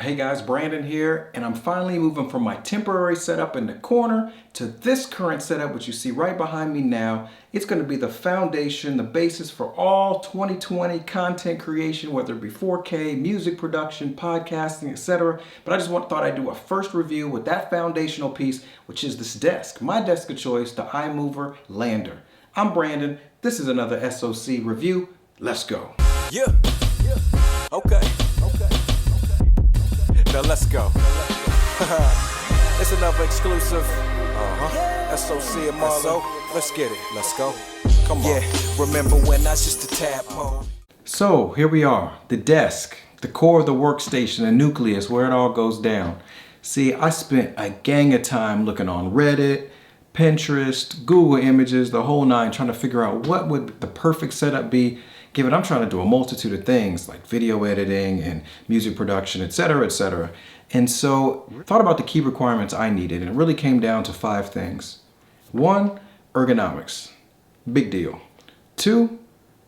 Hey guys, Brandon here, and I'm finally moving from my temporary setup in the corner to this current setup, which you see right behind me now. It's going to be the foundation, the basis for all 2020 content creation, whether it be 4K, music production, podcasting, etc. But I just thought I'd do a first review with that foundational piece, which is this desk. My desk of choice, the iMovR Lander. I'm Brandon. This is another SOC review. Let's go. Yeah. Okay. Now let's go. It's another exclusive. SOC and Marlo. Let's get it. Let's go. Come on. Yeah. Remember when I was just a tadpole? So here we are, the desk, the core of the workstation, the nucleus, where it all goes down. See, I spent a gang of time looking on Reddit, Pinterest, Google Images, the whole nine, trying to figure out what would the perfect setup be, given I'm trying to do a multitude of things like video editing and music production, etc., etc. And so I thought about the key requirements I needed, and it really came down to 5 things. 1, ergonomics. Big deal. 2,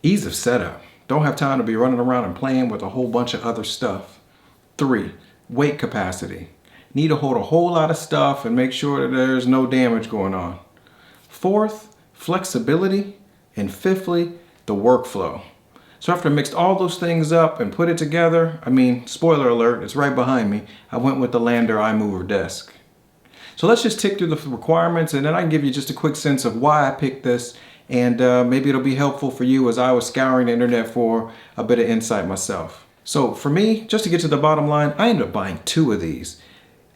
ease of setup. Don't have time to be running around and playing with a whole bunch of other stuff. 3, weight capacity. Need to hold a whole lot of stuff and make sure that there's no damage going on. 4th, flexibility. And 5thly, the workflow. So after I mixed all those things up and put it together, spoiler alert, it's right behind me, I went with the Lander iMovR desk. So let's just tick through the requirements, and then I can give you just a quick sense of why I picked this, and maybe it'll be helpful for you as I was scouring the internet for a bit of insight myself. So for me, just to get to the bottom line, I ended up buying 2 of these.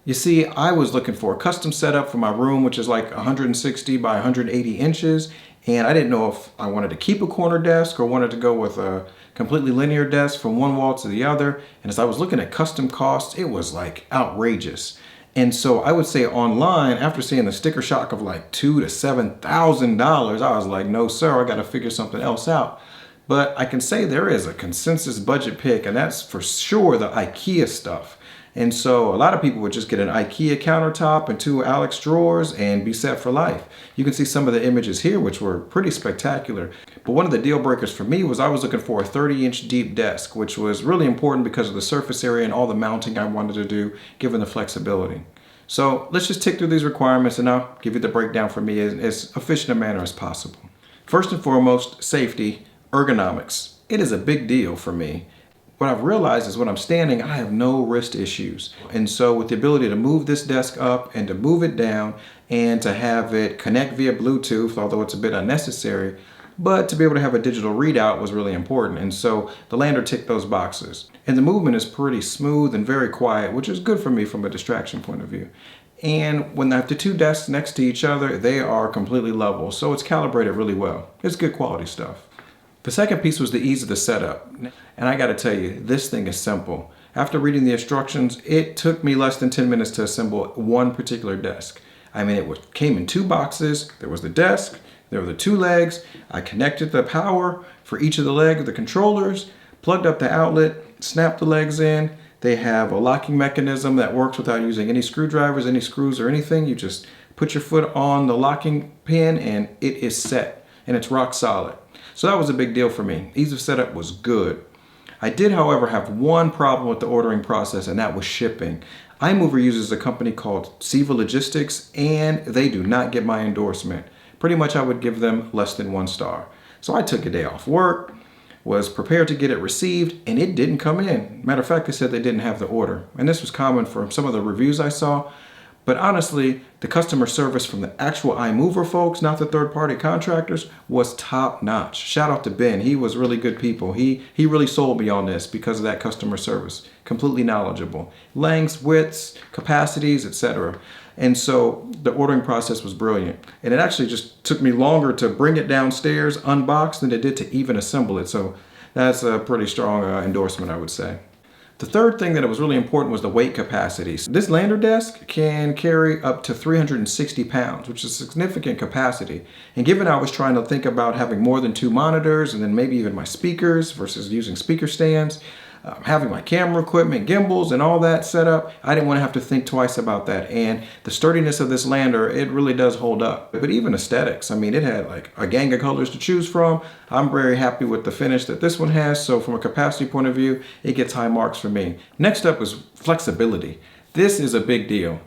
You see, I was looking for a custom setup for my room, which is like 160 by 180 inches, and I didn't know if I wanted to keep a corner desk or wanted to go with a completely linear desk from one wall to the other. And as I was looking at custom costs, it was like outrageous. And so I would say online, after seeing the sticker shock of like $2,000 to $7,000, I was like, no sir, I got to figure something else out. But I can say there is a consensus budget pick, and that's for sure the IKEA stuff. And so a lot of people would just get an IKEA countertop and 2 Alex drawers and be set for life. You can see some of the images here, which were pretty spectacular. But one of the deal breakers for me was I was looking for a 30-inch deep desk, which was really important because of the surface area and all the mounting I wanted to do, given the flexibility. So let's just tick through these requirements, and I'll give you the breakdown for me in as efficient a manner as possible. First and foremost, safety, ergonomics. It is a big deal for me. What I've realized is when I'm standing, I have no wrist issues. And so with the ability to move this desk up and to move it down and to have it connect via Bluetooth, although it's a bit unnecessary, but to be able to have a digital readout was really important. And so the Lander ticked those boxes. And the movement is pretty smooth and very quiet, which is good for me from a distraction point of view. And when I have the 2 desks next to each other, they are completely level. So it's calibrated really well. It's good quality stuff. The second piece was the ease of the setup. And I gotta tell you, this thing is simple. After reading the instructions, it took me less than 10 minutes to assemble one particular desk. It came in 2 boxes. There was the desk, there were the 2 legs. I connected the power for each of the legs, the controllers, plugged up the outlet, snapped the legs in. They have a locking mechanism that works without using any screwdrivers, any screws or anything. You just put your foot on the locking pin and it is set, and it's rock solid. So that was a big deal for me. Ease of setup was good. I did, however, have one problem with the ordering process, and that was shipping. iMovR uses a company called Seva Logistics, and they do not get my endorsement. Pretty much I would give them less than 1 star. So I took a day off work, was prepared to get it received, and it didn't come in. Matter of fact, they said they didn't have the order. And this was common for some of the reviews I saw. But honestly, the customer service from the actual iMovR folks, not the third-party contractors, was top-notch. Shout out to Ben. He was really good people. He really sold me on this because of that customer service. Completely knowledgeable. Lengths, widths, capacities, etc. And so the ordering process was brilliant. And it actually just took me longer to bring it downstairs, unbox, than it did to even assemble it. So that's a pretty strong endorsement, I would say. The third thing that was really important was the weight capacity. This Lander desk can carry up to 360 pounds, which is a significant capacity. And given I was trying to think about having more than 2 monitors and then maybe even my speakers versus using speaker stands, having my camera equipment, gimbals, and all that set up, I didn't want to have to think twice about that. And the sturdiness of this lander, it really does hold up. But even aesthetics, I mean, it had like a gang of colors to choose from. I'm very happy with the finish that this one has. So from a capacity point of view, it gets high marks for me. Next up is flexibility. This is a big deal.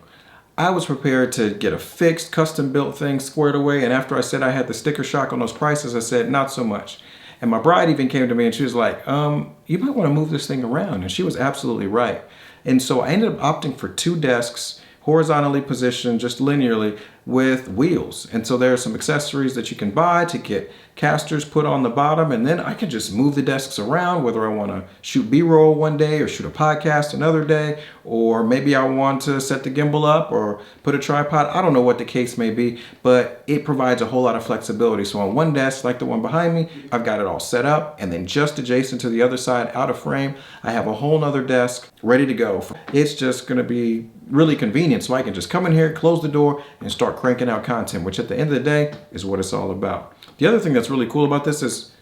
I was prepared to get a fixed, custom-built thing squared away, and after I said I had the sticker shock on those prices, I said, not so much. And my bride even came to me and she was like, you might want to move this thing around. And she was absolutely right. And so I ended up opting for 2 desks, horizontally positioned, just linearly, with wheels. And so there are some accessories that you can buy to get casters put on the bottom, and then I can just move the desks around, whether I want to shoot B-roll one day or shoot a podcast another day, or maybe I want to set the gimbal up or put a tripod. I don't know what the case may be, but it provides a whole lot of flexibility. So on one desk, like the one behind me, I've got it all set up, and then just adjacent to the other side, out of frame, I have a whole nother desk ready to go. It's just going to be really convenient, so I can just come in here, close the door, and start cranking out content, which at the end of the day is what it's all about. The other thing that's really cool about this is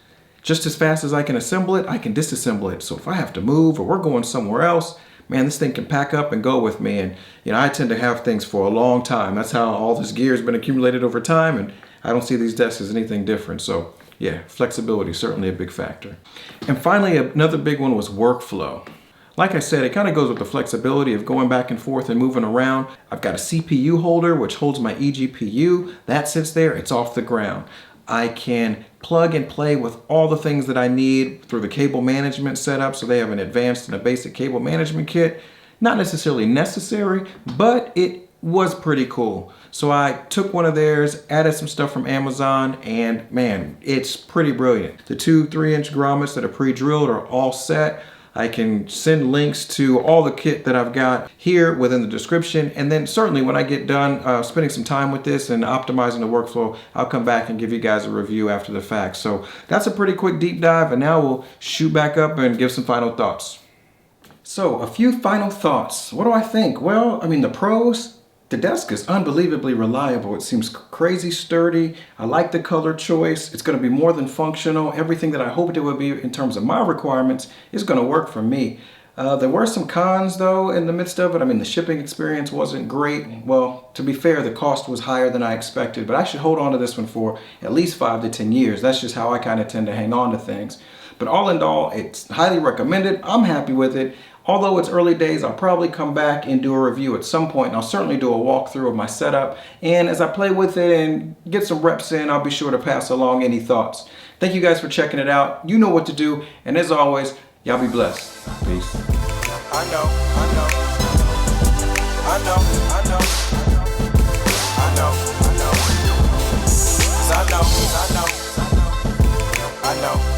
just as fast as I can assemble it, I can disassemble it. So if I have to move or we're going somewhere else, man, this thing can pack up and go with me. And I tend to have things for a long time. That's how all this gear has been accumulated over time, and I don't see these desks as anything different. So yeah, flexibility is certainly a big factor. And finally, another big one was workflow. Like I said, it kind of goes with the flexibility of going back and forth and moving around. I've got a CPU holder, which holds my eGPU. That sits there, it's off the ground. I can plug and play with all the things that I need through the cable management setup. So they have an advanced and a basic cable management kit. Not necessarily necessary, but it was pretty cool. So I took one of theirs, added some stuff from Amazon, and man, it's pretty brilliant. The 2 3-inch grommets that are pre-drilled are all set. I can send links to all the kit that I've got here within the description. And then certainly when I get done spending some time with this and optimizing the workflow, I'll come back and give you guys a review after the fact. So that's a pretty quick deep dive, and now we'll shoot back up and give some final thoughts. So a few final thoughts. What do I think? Well, I mean, the pros, the desk is unbelievably reliable. It seems crazy sturdy. I like the color choice. It's going to be more than functional. Everything that I hoped it would be in terms of my requirements is going to work for me. There were some cons though in the midst of it. I mean, the shipping experience wasn't great. Well, to be fair, the cost was higher than I expected, but I should hold on to this one for at least 5 to 10 years. That's just how I kind of tend to hang on to things. But all in all, it's highly recommended. I'm happy with it. Although it's early days, I'll probably come back and do a review at some point, and I'll certainly do a walkthrough of my setup. And as I play with it and get some reps in, I'll be sure to pass along any thoughts. Thank you guys for checking it out. You know what to do, and as always, y'all be blessed. Peace. I know, I know, I know, I know, I know, I know, 'cause I know, I know, I know.